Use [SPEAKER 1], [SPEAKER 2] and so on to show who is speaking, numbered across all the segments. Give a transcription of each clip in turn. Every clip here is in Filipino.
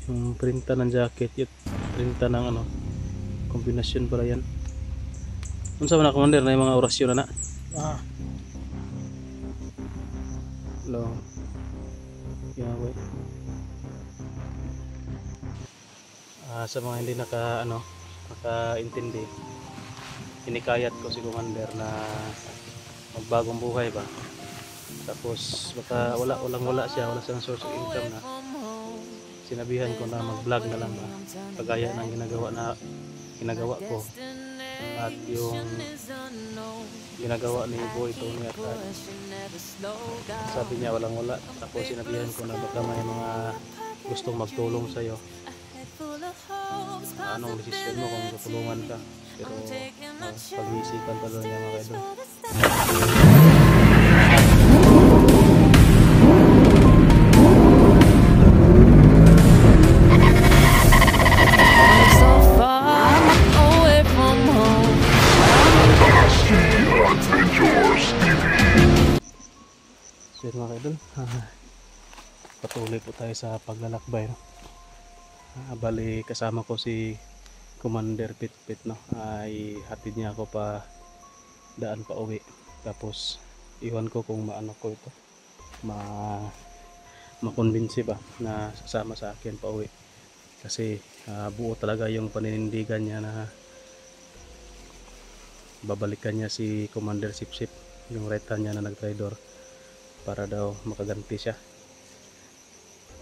[SPEAKER 1] Yung printa ng jacket, yung printa ng ano, kombinasyon pala yan. Unsa man na commander na yung mga orasyon na.
[SPEAKER 2] Ah,
[SPEAKER 1] Hello. Yahweh. Sa mga hindi nakaintindi, hinikayat ko si commander na magbagong buhay ba. Tapos baka wala siya, wala siyang source of income na. Sinabihan ko na mag-vlog na lang ba, kagaya ng ginagawa ko at yung ginagawa ni Boy Tony at sabi niya wala. Tapos sinabihan ko na baka may mga gustong magtulong sa iyo, anong desisyon mo kung tutulungan ka, pero pag-iisipan pa doon niya mga idol. So yun mga idol, patuloy po tayo sa paglalakbay, no? Bali kasama ko si Commander Pitpit, no? Ay hatid niya ako pa daan pa uwi, tapos iwan ko kung maano ko ito makonbinsi ba na sasama sa akin pa uwi, kasi buo talaga yung paninindigan niya na babalikan niya si Commander Sipsip, yung right hand niya na nag-traidor, para daw makaganti siya.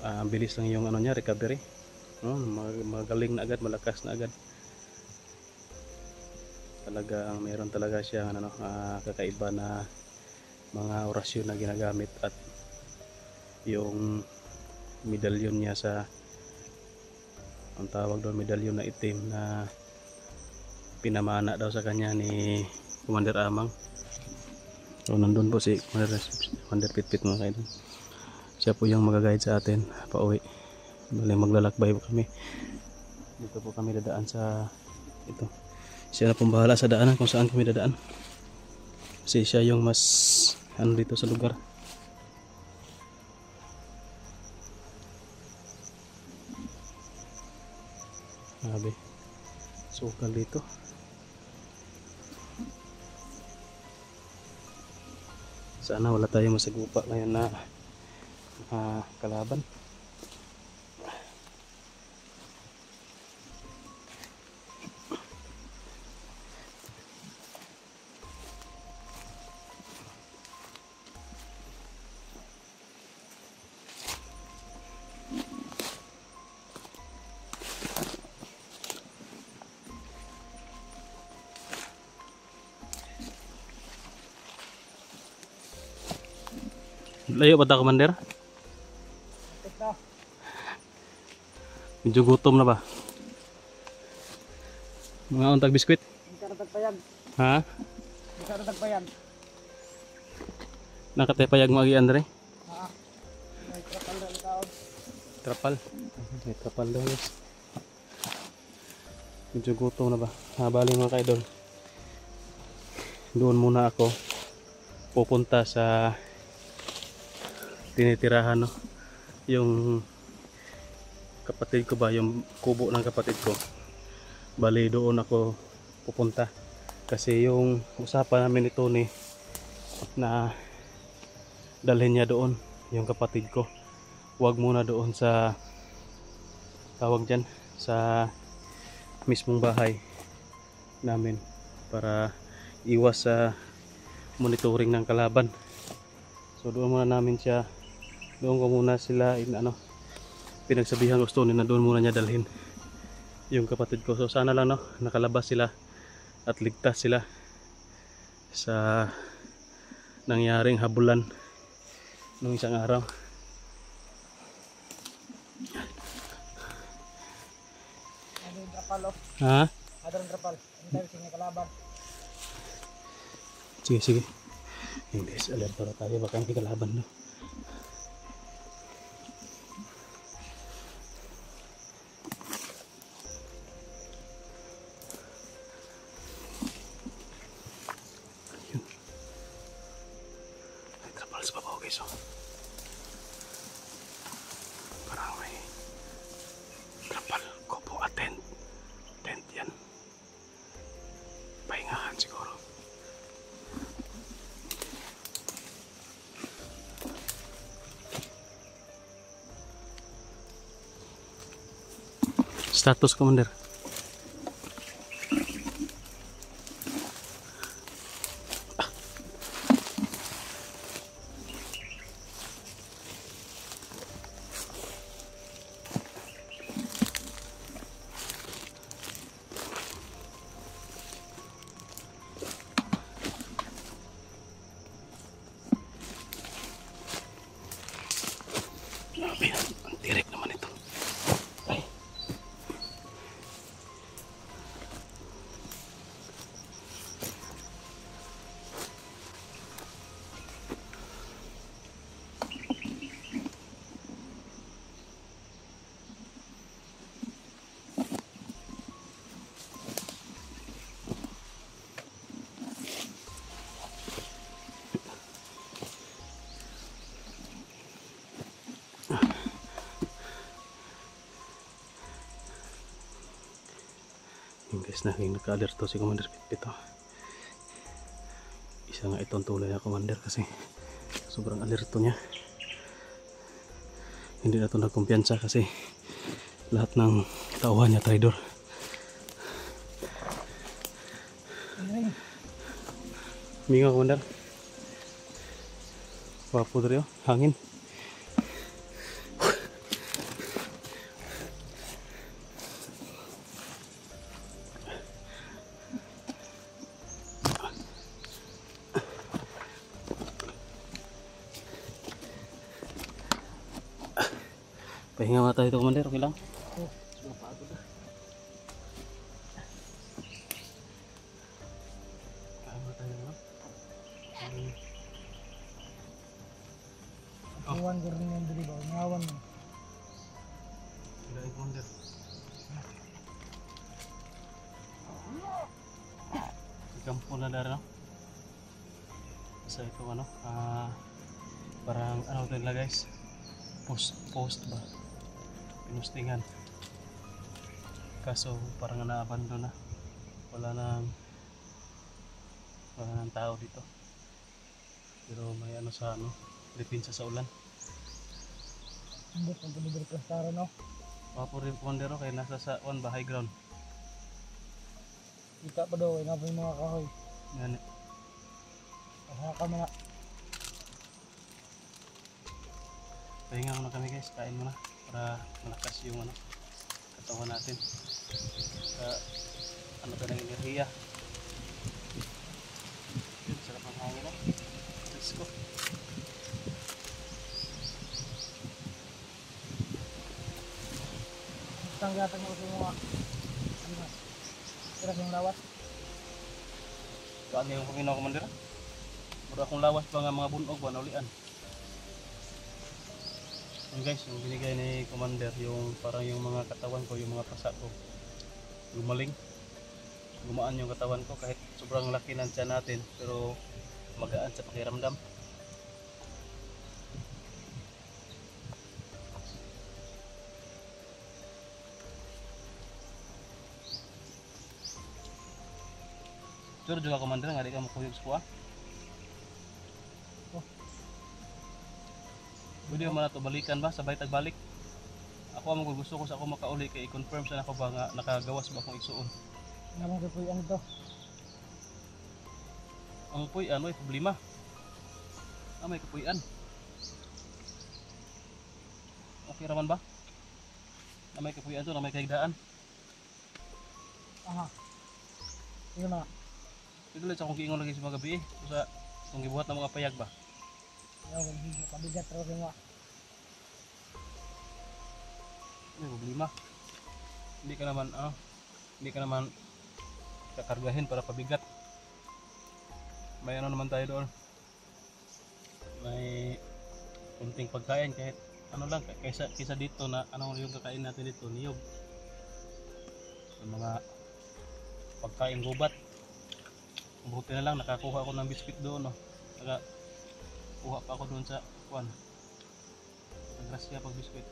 [SPEAKER 1] Ang bilis lang yung ano niya, recovery, no? Magaling na agad, malakas na agad. Talagang mayroon talaga siyang kakaiba na mga orasyon na ginagamit, at yung medalyon niya sa, ang tawag doon, medalyon na itim na pinamana daw sa kanya ni Commander Amang. So nandun po si Commander Pitpit mga kaidol. Siya po yung mag-guide sa atin pa uwi. Bali maglalakbay po kami. Dito po kami dadaan sa ito. Siya na pong bahala sa daanan kung saan kami dadaan, kasi siya yung mas dito sa lugar. Grabe, sukal dito. Sana wala tayong masagupa ngayon na kalaban. Layo ba ta, Commander? Medyo gutom na ba? Mga untag biskwit? Ha? Nakatepayag mo agi Andre? Trapal? May trapal daw, yes. Medyo gutom na ba? Bali mga kaidol, doon muna ako pupunta sa tinitirahan, no? Yung kapatid ko ba, yung kubo ng kapatid ko. Bali doon ako pupunta, kasi yung usapan namin ito ni na dalhin niya doon yung kapatid ko, wag muna doon sa tawag dyan sa mismong bahay namin, para iwas sa monitoring ng kalaban. So doon muna namin siya, doon ko muna sila pinagsabihan, gusto nila doon muna niya dalhin yung kapatid ko. So sana lang, no, nakalabas sila at ligtas sila sa nangyaring habulan nung isang araw. Ha? Sige. Hindi, alerto na tayo, baka hindi kalaban, no? Ayun. May trapal sa babaw, guys, oh. Parang may status, Commander? Grabe, ang tirik naman ito. Ay. Yung guys, naging naka-alerto si Commander Pitpit. Isa nga itong tulay na Commander kasi sobrang alerto niya. Hindi na ito nagkumpiyansa kasi lahat ng tauhan niya traidor. Minga Commander. Wapo dari hangin. Pahinga mata itu Commander, oke lang?
[SPEAKER 2] Oh, apa aku dah.
[SPEAKER 1] Pahinga mata itu lang?
[SPEAKER 2] Awan goreng yang dari bawah ngawan.
[SPEAKER 1] Tidak Commander. Di kampung na dara, no? Sa ito ano, parang ano ito nila guys, post ba? Pinustingan. Kaso parang na-abandon na. Wala nang tao dito. Pero may ano sa ano, depensa sa ulan.
[SPEAKER 2] Hindi pang pinibir plastara no.
[SPEAKER 1] Wapo rin Commander kaya nasa sa ba high ground.
[SPEAKER 2] Kita pa daw, ina pa yung mga kahoy.
[SPEAKER 1] Yan.
[SPEAKER 2] Pasaka mo na.
[SPEAKER 1] Pahinga muna kami guys, kain muna para malakas yung ano, katawan natin. Ano tayo ng enerhiya. Yun, sarap ng hangin no? Let's go.
[SPEAKER 2] Tanggatan mo sa mga ano, tira yung lawas.
[SPEAKER 1] Saan yung panginaw Commander? Pura akong lawas pa nga mga bunog ba naulian. Yung guys, yung binigay ni Commander, yung parang yung mga katawan ko, yung mga pasa ko gumaling, gumaan yung katawan ko kahit sobrang laki ng tiyan natin, pero magaan sa pakiramdam. Sure juga Commander, nga di ka makuyog sa kuha. Pwede mo na ito balikan ba? Sabay tagbalik. Ako ang gusto ko sa ako makauli kay i-confirm sa ako ba nga nakagawas ba akong igsuon.
[SPEAKER 2] Naman ka po yung ano to.
[SPEAKER 1] Ang puy ano ay problema. May kapuyan. Okay raman ba? May kapuyan to, may kahigdaan.
[SPEAKER 2] Aha. Sige na.
[SPEAKER 1] Ito lang sa akong giingon lagi sa mga gabi sa kung gibuhat ng mga payag ba.
[SPEAKER 2] Ayaw, kabigat raw yung mga.
[SPEAKER 1] May problema. Hindi ka naman kakargahin para pabigat. May ano naman tayo doon. May kunting pagkain kahit ano lang kaysa dito na ano yung kakain natin dito niyog. Yung mga pagkain gubat. Buti na lang nakakuha ako ng biskuit doon no. Nakakuha pa ako doon sa kuan. Nagrasya pag biskuit.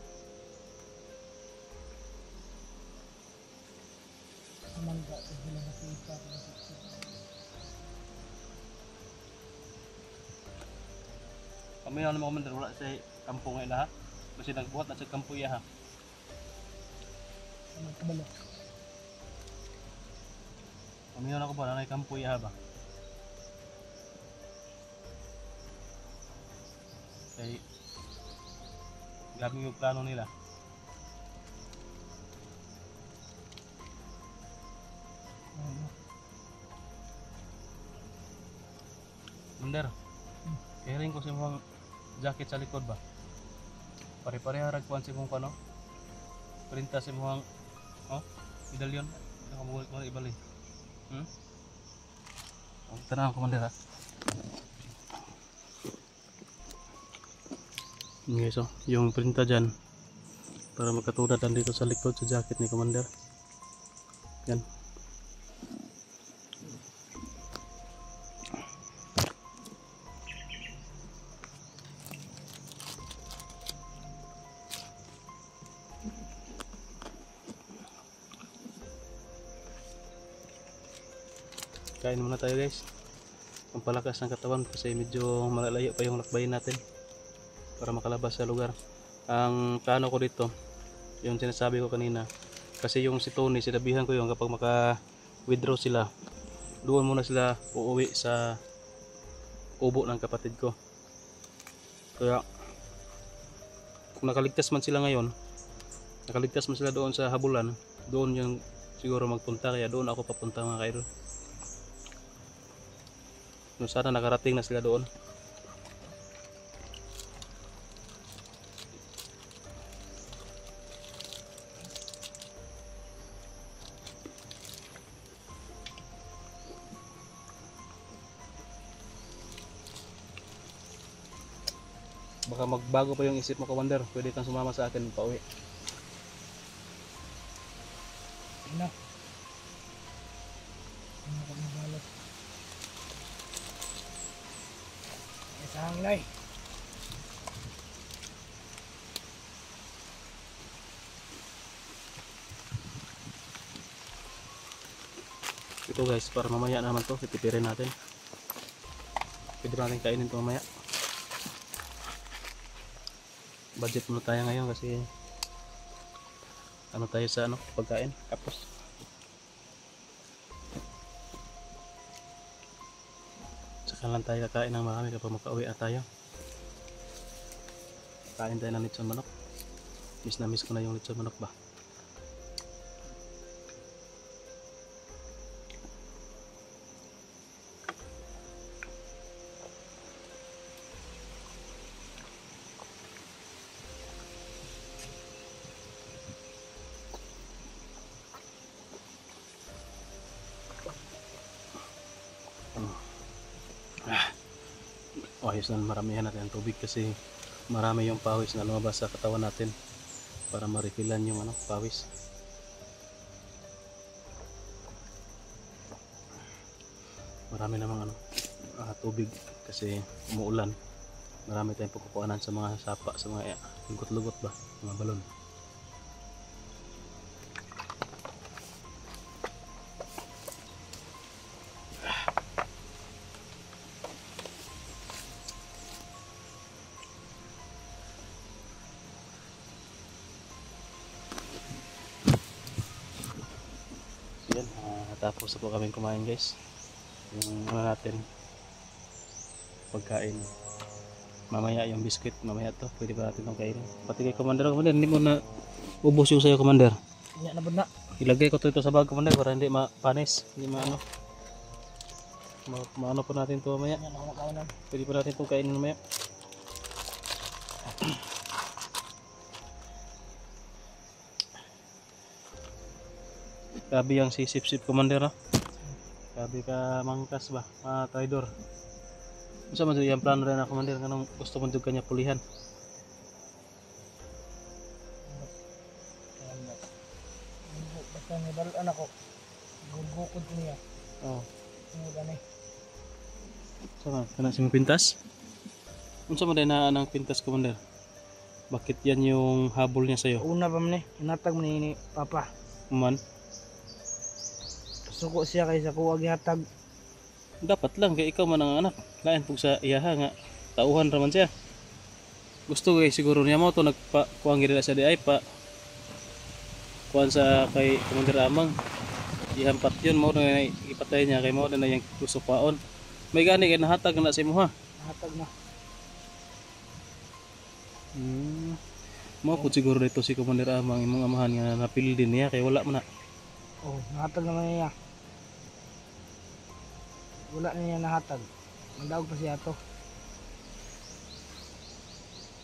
[SPEAKER 2] Mangga, sila na kita.
[SPEAKER 1] Kami na naman Commander, wala sa kampo ngayon ha. Kasi nagbuhat na sa kampo iya ha.
[SPEAKER 2] Magkabalo.
[SPEAKER 1] Pamiyon ako ba na kampuy ba? Kay gabi yung plano nila. Commander, kairing ko si mong jacket sa likod ba? Pare-pareha ragpuan si mong pano? Printa si mong medalyon. Nakabulit mo na ibalik. Tenang Commander ha. Okay, so yung printa dyan para magkatulad dito sa likod sa jacket ni Commander. Yan. Kain muna tayo guys. Pampalakas ng katawan kasi medyo malalayo pa yung lakbayin natin para makalabas sa lugar. Ang plano ko dito, yung sinasabi ko kanina, kasi yung si Tony, sinabihan ko yung kapag maka-withdraw sila, doon muna sila uuwi sa kubo ng kapatid ko. Kaya kung nakaligtas man sila ngayon, nakaligtas man sila doon sa habulan, doon yung siguro magpunta, kaya doon ako papunta mga kaidol. Sana nakarating na sila doon. Baka magbago pa yung isip mo, Commander. Pwede kang sumama sa akin pauwi.
[SPEAKER 2] Ano? Ano ka mabalot? Sa hanglay.
[SPEAKER 1] Ito guys, para mamaya naman to, titipirin natin. Pwede natin kainin ito mamaya. Budget muna tayo ngayon kasi ano tayo sa pagkain, tapos saka lang tayo kakain ng marami kapag makauwi na tayo. Kain tayo ng lechon manok. Miss na miss ko na yung lechon manok ba. Ayos na maramihan natin ang tubig kasi marami yung pawis na lumabas sa katawan natin para ma-refillan yung pawis. Marami namang tubig kasi umuulan. Marami tayong pagkukuhanan sa mga sapa, sa mga lugot-lugot ba, mga balon. Yan, tapos na po kami kumain guys. Yung natin pagkain. Mamaya yung biscuit, mamaya to, pwede ba natin itong kainin. Pati kay Commander, hindi mo na ubos yung sayo Commander.
[SPEAKER 2] Iya na na.
[SPEAKER 1] Ilagay ko ito sa bag Commander para hindi mapanis, hindi maano po natin to mamaya.
[SPEAKER 2] Yan ako makainan.
[SPEAKER 1] Pwede pa natin itong kainin mamaya. Grabe yung si Sip-Sip Commander Grabe ka mangkas ba, traidor. Masa man yung plano rin na Commander, kanong gusto mo dug kanya pulihan.
[SPEAKER 2] Basta may baluan ako. Gugukod ko niya.
[SPEAKER 1] Oo.
[SPEAKER 2] Sumudan eh.
[SPEAKER 1] Sama, kana si pintas? Unsa man din na ang pintas Commander? Bakit yan yung habol niya sa'yo?
[SPEAKER 2] Una pa man eh. Inatag mo ni Papa.
[SPEAKER 1] Man?
[SPEAKER 2] Suko siya kaysa kuwag yatag.
[SPEAKER 1] Dapat lang kay ikaw man ang anak. Lain pug sa iyaha nga tauhan ra man siya. Gusto siguro niya mo to nagpa kuang gid sa di ay pa kuan sa kay Commander Amang. Ihampat yun mo na ipatay niya kay mo na yung gusto paon. May gani kay nahatag na si mo ha.
[SPEAKER 2] Nahatag na.
[SPEAKER 1] Mo pud siguro dito si Commander Amang imong amahan nga napili din niya kay wala man na.
[SPEAKER 2] Oh, nahatag naman niya. Wala na niya nahatag. Mandaog pa siya to.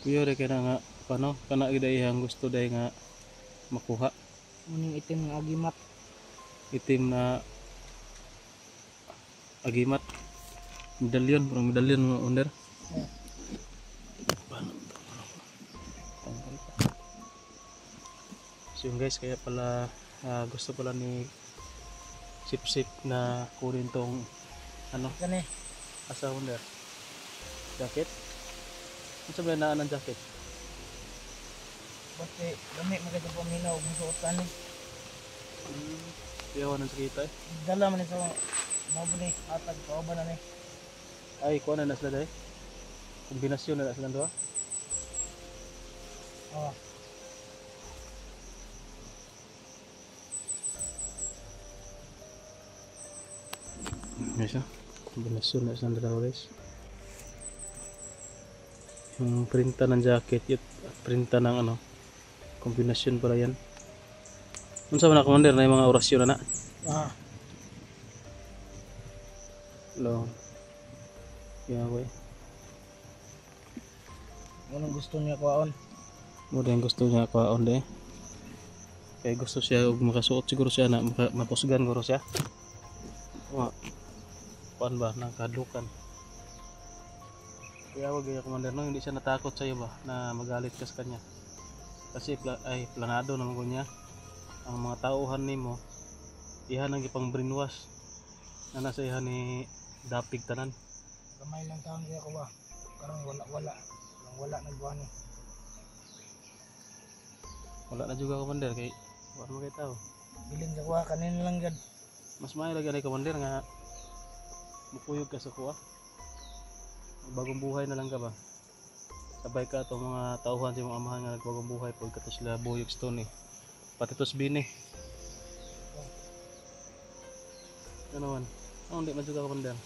[SPEAKER 1] Kuya re kay na nga paano kana gid iyang gusto day nga makuha
[SPEAKER 2] Muning itim ng agimat.
[SPEAKER 1] itim na agimat medalyon parang medalyon mga owner.
[SPEAKER 2] Yeah.
[SPEAKER 1] So yun guys, kaya pala gusto pala ni Sip na kunin tong ano
[SPEAKER 2] Kani.
[SPEAKER 1] asa owner jacket. Ano sabihin na ng jacket?
[SPEAKER 2] Basta gamit maganda po minaw. Musuot ka ni.
[SPEAKER 1] Iyawan ng sakita eh.
[SPEAKER 2] Dala man ito. Mabo ni. Hatag. Kauban na ni.
[SPEAKER 1] Ay kuha na sila day. Kombinasyon na sila doon.
[SPEAKER 2] Oh.
[SPEAKER 1] Guys ha. Kombinasyon na sila doon guys. Yung printa ng jacket at printa ng ano kombinasyon pala yan. Ano sa mga commander na yung mga orasyon na
[SPEAKER 2] Ah.
[SPEAKER 1] hello yan ako eh
[SPEAKER 2] Anong gusto niya kuhaon?
[SPEAKER 1] muna yung gusto niya kaon de kaya gusto siya ug makasuot siguro siya na mapusgan siguro siya kuan ba nagkadlukan kaya wag yung commander no hindi siya natakot sa iyo ba na magalit ka sa kanya kasi planado naman ko niya ang mga tauhan nimo ihan ang ipang brainwash na nasa ihan ni dapig tanan.
[SPEAKER 2] Gamay lang taon kaya ko ba? Karang wala. Wala nagbuhan ni.
[SPEAKER 1] Wala na juga commander kay wala mo kay tao.
[SPEAKER 2] Bilin sa kuha kanina lang gad.
[SPEAKER 1] Mas maayo lagi ni commander nga mukuyog ka sa kuha. Bagong buhay na lang ka ba? Sabay ka itong mga tauhan sa mga amahan nga nagbagong buhay pag kato sila buyog stone eh. Pati tos bini. Ano man? Oh, hindi man juga commander.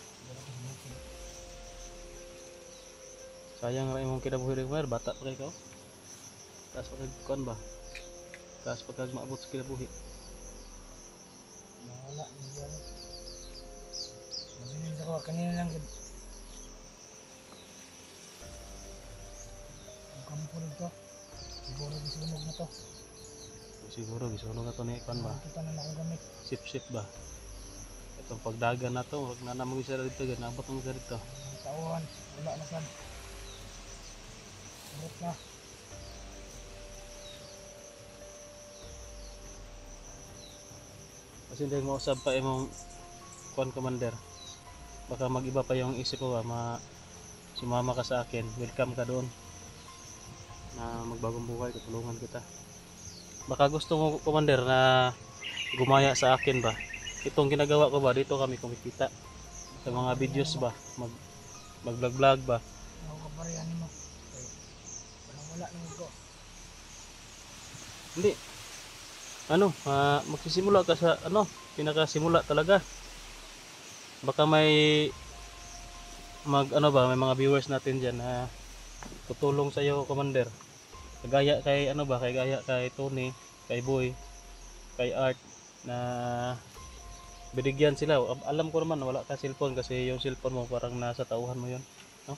[SPEAKER 1] Sayang rin mong kinabuhi rin commander, bata pa kay ikaw. Taas pa kag kuan ba? Taas pa kag maabot sa kinabuhi.
[SPEAKER 2] Wala nagbuhan. Bilin sa kuha kanina lang gad. Ang kampo dito. Siguro gisunog na to.
[SPEAKER 1] Siguro gisunog na to ni kuan ba?
[SPEAKER 2] Kita na ako gamit.
[SPEAKER 1] Sip ba? Itong pagdagan na to, wag na namang isa dito, ganabot mo sa dito.
[SPEAKER 2] Ang tauhan. Wala na sad. Urot na.
[SPEAKER 1] Kasi hindi mo usab pa imong kuan commander. Baka mag-iba pa yung isip mo ba, sumama ka sa akin, welcome ka doon. Na magbagong buhay, tutulungan kita. Baka gusto mo commander na gumaya sa akin ba? Itong ginagawa ko ba, dito kami kumikita. Sa mga videos ba, mag-vlog ba?
[SPEAKER 2] Ako kaparihan mo. Wala na ko.
[SPEAKER 1] Hindi. Ano, magsisimula ka sa ano, pinakasimula talaga. Baka may may mga viewers natin diyan na tutulong sa iyo, commander. Kagaya kay gaya kay Tony, kay Boy, kay Art na binigyan sila. Alam ko naman wala ka cellphone kasi yung cellphone mo parang nasa tauhan mo 'yon, no?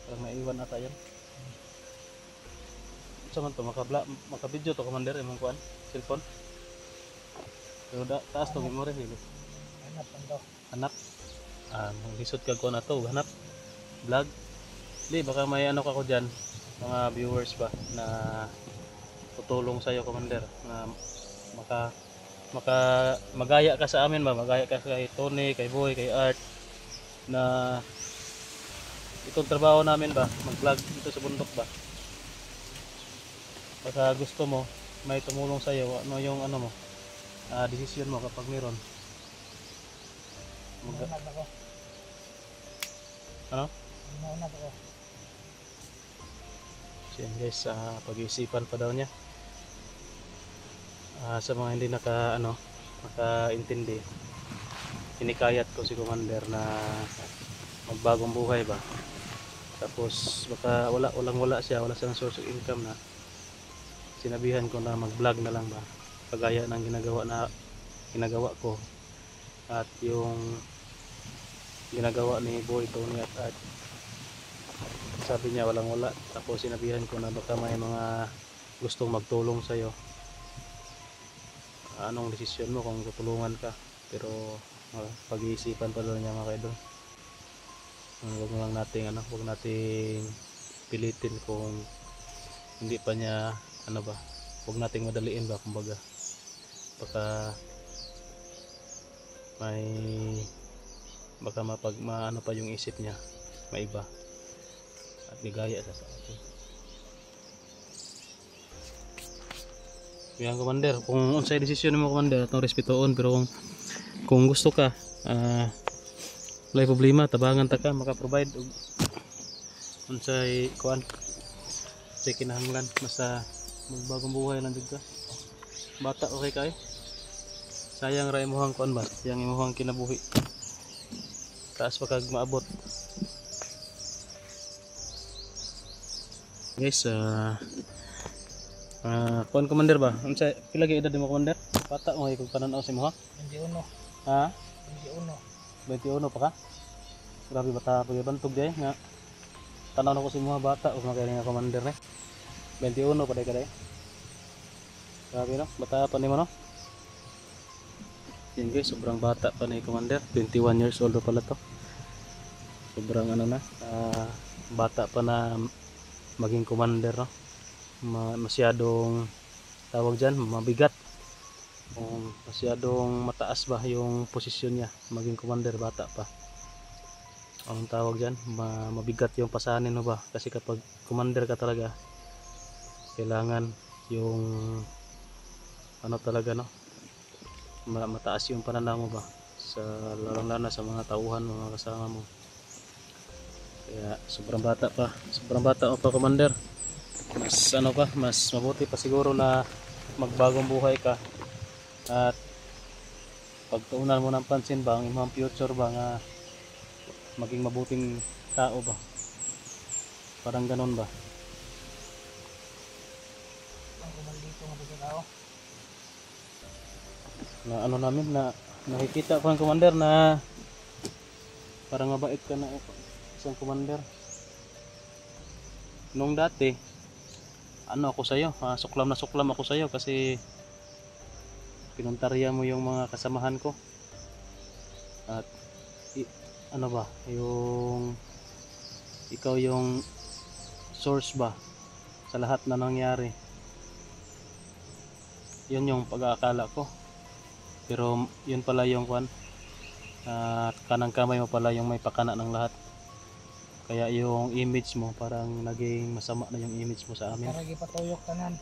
[SPEAKER 1] Parang naiwan ata 'yan. Saman to maka-video to commander imong kuan cellphone. Pero taas to memory hilo.
[SPEAKER 2] Hanap ang to.
[SPEAKER 1] Hanap. Maglisod ka ko na to, hanap. Vlog. Di baka may ano ka ko diyan, mga viewers ba na tutulong sa iyo commander na magaya ka sa amin ba, magaya ka kay Tony, kay Boy, kay Art na itong trabaho namin ba, mag-vlog dito sa bundok ba. Baka gusto mo may tumulong sa iyo, ano yung ano mo, desisyon mo kapag meron.
[SPEAKER 2] Hanap ako.
[SPEAKER 1] Ano?
[SPEAKER 2] Hanap ako.
[SPEAKER 1] So yan guys, pag-iisipan pa daw niya. Sa mga hindi nakaintindi, hinikayat ko si Commander na magbagong buhay ba. Tapos baka wala silang source of income na, sinabihan ko na mag-vlog na lang ba, kagaya ng ginagawa ko at yung ginagawa ni Boy Tony at Art. Sabi niya wala, tapos sinabihan ko na baka may mga gustong magtulong sa'yo, anong desisyon mo kung tutulungan ka. Pero pag-iisipan pa daw niya mga kaidol. Huwag nating pilitin kung hindi pa niya huwag nating madaliin ba, kumbaga baka pa yung isip niya maiba at ligaya sa atin. Yan Commander, kung unsay desisyon mo Commander atong respetoon, pero kung gusto ka walay problema, tabangan ta ka maka-provide og unsay say kinahanglan, basta magbagong buhay lang jud ka. Bata okay kay. Sayang ra imong ba? Yang imong kinabuhi. Taas pa kag maabot. Guys, Commander ba? Unsay pila gyud edad mo Commander? Bata mo kung panan-aw si mo ha?
[SPEAKER 2] 21.
[SPEAKER 1] Ha?
[SPEAKER 2] 21.
[SPEAKER 1] 21 pa ka? Grabe bata pa gyud bantog day nga. Tanaw na ko si mo bata ug nakay nga Commander ni. 21 pa day kaday. Grabe no, bata pa nimo no. Yan guys, sobrang bata pa ni Commander, 21 years old pala to. Sobrang bata pa na maging commander no. Masyadong tawag dyan, mabigat. Masyadong mataas ba yung posisyon niya, maging commander, bata pa. Ang tawag dyan, mabigat yung pasanin mo ba, kasi kapag commander ka talaga, kailangan yung talaga no, mataas yung pananaw mo ba, sa lalong-lalo sa mga tauhan, mga kasama mo. Kaya sobrang bata pa Commander. Mas mabuti pa siguro na magbagong buhay ka at pagtuunan mo ng pansin ba ang imong future ba, nga maging mabuting tao ba, parang ganon ba.
[SPEAKER 2] Ang kumaldito nga sa tao.
[SPEAKER 1] Na namin na nakikita ko ng Commander na parang mabait ka na isang Commander. Nung dati ako sa iyo, suklam ako sa iyo kasi pinuntarya mo yung mga kasamahan ko at yung ikaw yung source ba sa lahat na nangyari. Yun yung pag-aakala ko, pero yun pala yung kanang kamay mo pala yung may pakana ng lahat. Kaya yung image mo parang naging masama na yung image mo sa amin.
[SPEAKER 2] Para gipatuyok tanan.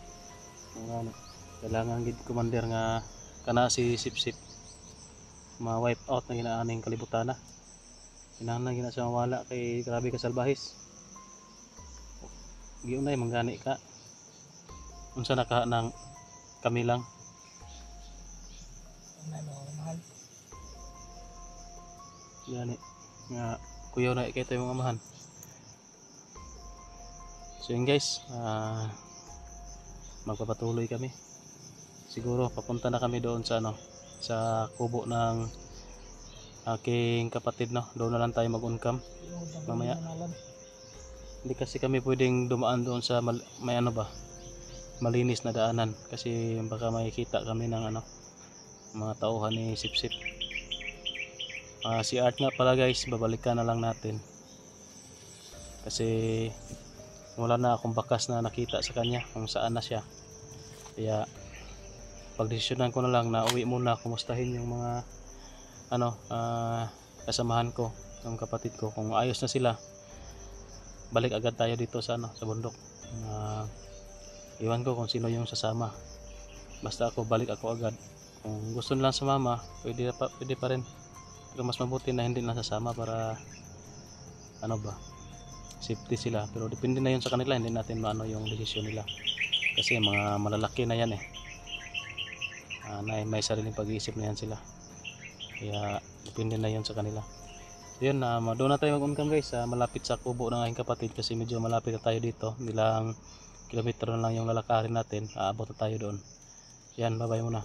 [SPEAKER 1] Kailangan gid Commander nga kana si Sipsip ma-wipe out na ginaaning kalibutan na. Kinahanglan gina sa mawala kay grabe ka salbahis. Giunay manggani ka. Unsa naka nang kami lang.
[SPEAKER 2] Mahal.
[SPEAKER 1] Gani nga kuyaw na ikay tayo mga amahan. So yun guys, magpapatuloy kami. Siguro papunta na kami doon sa sa kubo ng aking kapatid no. Doon na lang tayo mag-uncam mamaya. Hindi kasi kami pwedeng dumaan doon sa may malinis na daanan kasi baka makikita kami ng mga tauhan ni Sipsip. Si Art nga pala guys, babalikan na lang natin kasi wala na akong bakas na nakita sa kanya kung saan na siya. Kaya pagdesisyonan ko na lang na uwi muna, kumustahin yung mga kasamahan ko, yung kapatid ko. Kung ayos na sila, balik agad tayo dito sa sa bundok. Iwan ko kung sino yung sasama, basta ako balik ako agad. Kung gusto nilang sumama, pwede pa rin, pero mas mabuti na hindi na sasama para safety sila. Pero depende na yun sa kanila, hindi natin maano yung desisyon nila kasi mga malalaki na yan may sariling pag-iisip na yan sila. Kaya depende na yun sa kanila. Yun, doon na tayo mag-uncam guys, malapit sa kubo ng aking kapatid kasi medyo malapit na tayo dito. Ilang kilometro na lang yung lalakarin natin, aabot na tayo doon. Yan, bye bye muna.